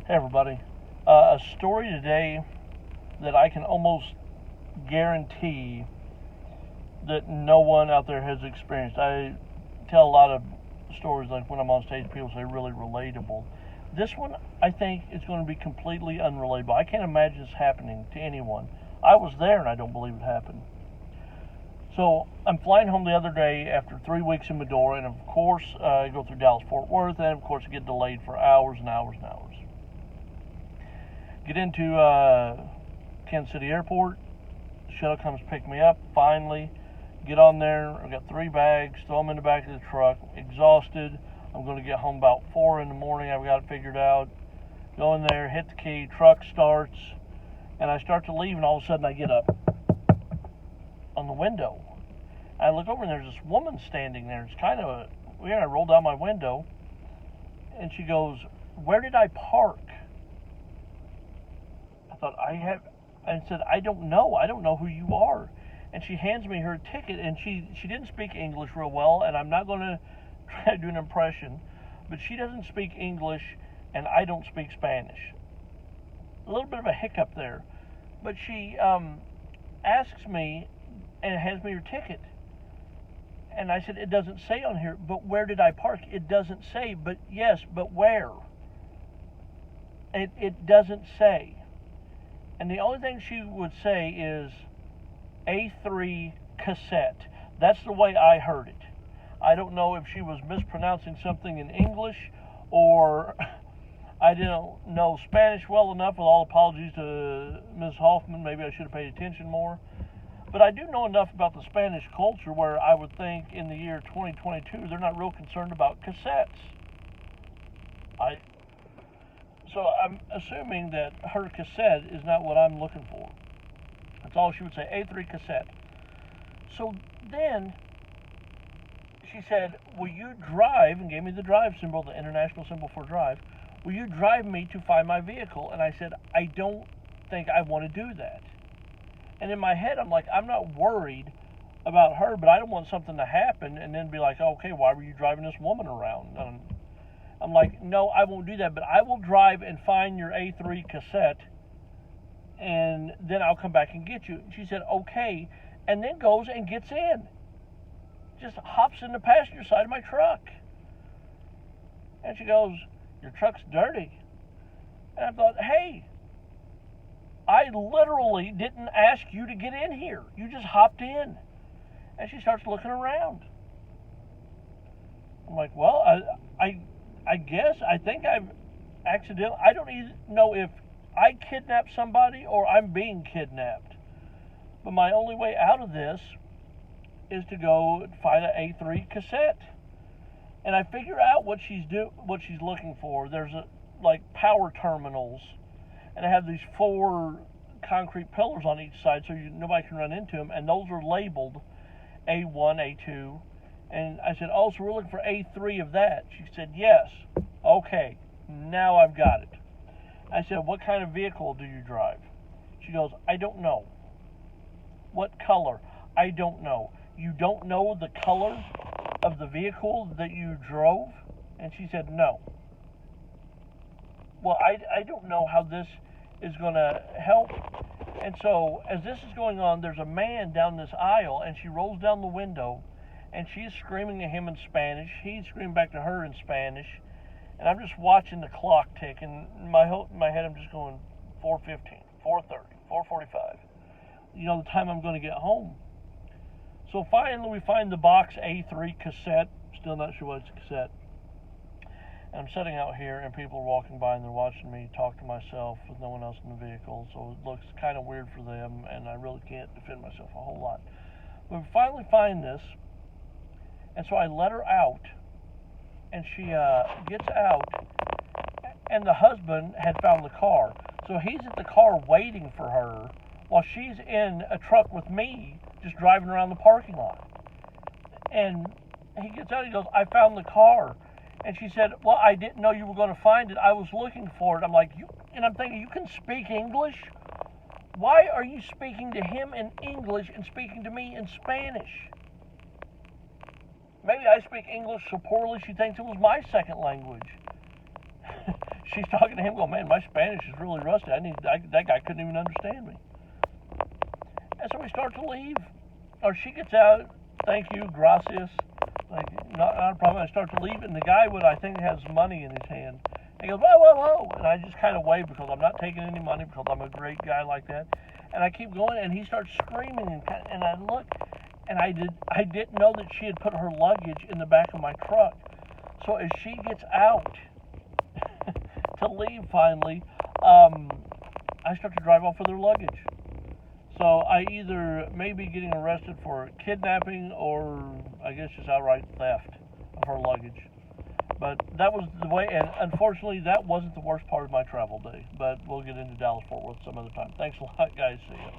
Hey everybody. A story today that I can almost guarantee that no one out there has experienced. I tell a lot of stories like when I'm on stage, people say really relatable. This one, I think, is going to be completely unrelatable. I can't imagine this happening to anyone. I was there and I don't believe it happened. So I'm flying home the other day after 3 weeks in Medora, and of course I go through Dallas Fort Worth, and of course I get delayed for hours and hours and hours. Get into Kansas City Airport. Shuttle comes pick me up. Finally, get on there. I've got 3 bags. Throw them in the back of the truck. Exhausted. I'm going to get home about 4 in the morning. I've got it figured out. Go in there, hit the key. Truck starts, and I start to leave, and all of a sudden I get up on the window. I look over, and there's this woman standing there. It's kind of weird. I roll down my window, and she goes, "Where did I park?" I said, I don't know who you are. And she hands me her ticket, and she didn't speak English real well, and I'm not going to try to do an impression, but she doesn't speak English, and I don't speak Spanish. A little bit of a hiccup there. But she asks me and hands me her ticket. And I said, it doesn't say on here, but where did I park? It doesn't say, but yes, but where? It doesn't say. And the only thing she would say is A3 cassette. That's the way I heard it. I don't know if she was mispronouncing something in English, or I didn't know Spanish well enough. With all apologies to Ms. Hoffman, maybe I should have paid attention more. But I do know enough about the Spanish culture where I would think in the year 2022 they're not real concerned about cassettes. So I'm assuming that her cassette is not what I'm looking for. That's all she would say, A3 cassette. So then she said, will you drive, and gave me the drive symbol, the international symbol for drive, will you drive me to find my vehicle? And I said, I don't think I want to do that. And in my head, I'm like, I'm not worried about her, but I don't want something to happen and then be like, okay, why were you driving this woman around? I'm like, no, I won't do that, but I will drive and find your A3 cassette, and then I'll come back and get you. She said, okay, and then goes and gets in. Just hops in the passenger side of my truck. And she goes, your truck's dirty. And I thought, hey, I literally didn't ask you to get in here. You just hopped in. And she starts looking around. I'm like, well, I guess, I think I've accidentally, I don't even know if I kidnapped somebody or I'm being kidnapped. But my only way out of this is to go find an A3 cassette. And I figure out what she's looking for. There's like power terminals, and I have these 4 concrete pillars on each side so nobody can run into them, and those are labeled A1, A2. And I said, oh, so we're looking for A3 of that. She said, yes. Okay, now I've got it. I said, what kind of vehicle do you drive? She goes, I don't know. What color? I don't know. You don't know the color of the vehicle that you drove? And she said, no. Well, I don't know how this is going to help. And so as this is going on, there's a man down this aisle, and she rolls down the window, and she's screaming at him in Spanish. He's screaming back to her in Spanish. And I'm just watching the clock tick. And in my head, I'm just going 4:15, 4:30, 4:45. You know, the time I'm going to get home. So finally, we find the box A3 cassette. Still not sure what it's a cassette. And I'm sitting out here, and people are walking by, and they're watching me talk to myself with no one else in the vehicle. So it looks kind of weird for them, and I really can't defend myself a whole lot. But we finally find this. And so I let her out, and she gets out, and the husband had found the car. So he's at the car waiting for her while she's in a truck with me just driving around the parking lot. And he gets out, he goes, I found the car. And she said, well, I didn't know you were going to find it. I was looking for it. I'm like, and I'm thinking, you can speak English? Why are you speaking to him in English and speaking to me in Spanish? Maybe I speak English so poorly she thinks it was my second language. she's talking to him, going, "Man, my Spanish is really rusty. That guy couldn't even understand me." And so we start to leave, or she gets out. Thank you, gracias. Like, not a problem. I start to leave, and the guy I think has money in his hand. He goes, "Whoa, whoa, whoa!" And I just kind of wave because I'm not taking any money because I'm a great guy like that. And I keep going, and he starts screaming, and I look, and I didn't know that she had put her luggage in the back of my truck. So as she gets out to leave finally, I start to drive off with her luggage. So I either may be getting arrested for kidnapping or I guess just outright theft of her luggage. But that was the way, and unfortunately that wasn't the worst part of my travel day. But we'll get into Dallas-Fort Worth some other time. Thanks a lot, guys. See ya.